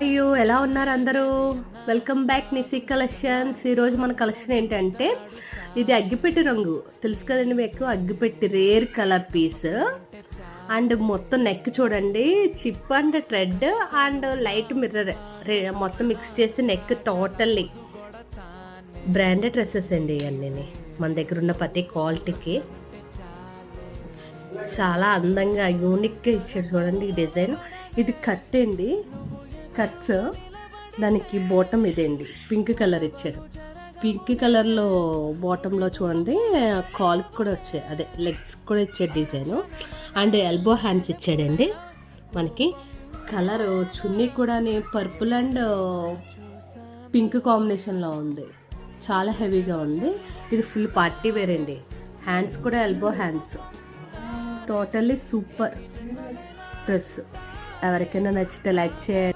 అయ్యో ఎలా ఉన్నారు అందరూ? Welcome back Nisi collections. ఈరోజు మన కలెక్షన్ ఏంటంటే ఇది అగ్గిపెట్టి రంగు తెలుసు కదండి మీకు. అగ్గిపెట్టి రేర్ కలర్ పీస్ అండ్ మొత్తం నెక్ చూడండి, chip and thread and light mirror మొత్తం మిక్స్ చేసి నెక్ టోటల్లీ బ్రాండెడ్ డ్రెస్సెస్ అండి. ఇవన్నీ మన దగ్గర ఉన్న ప్రతి క్వాలిటీకి చాలా అందంగా యూనిక్గా ఇచ్చాడు చూడండి ఈ డిజైన్. ఇది కట్ అండి, కట్స్. దానికి బాటమ్ ఇదేండి పింక్ కలర్ ఇచ్చారు. పింక్ కలర్లో బాటంలో చూడండి కాల్కి కూడా వచ్చాయి, అదే లెగ్స్ కూడా ఇచ్చే డిజైన్. అండ్ ఎల్బో హ్యాండ్స్ ఇచ్చాడండి మనకి. కలర్ చున్నీ కూడా పర్పుల్ అండ్ పింక్ కాంబినేషన్లో ఉంది, చాలా హెవీగా ఉంది. ఇది ఫుల్ పార్టీ వేర్ అండి. హ్యాండ్స్ కూడా elbow hands. Totally super dress. ఎవరికైనా నచ్చితే లైక్ చేయండి.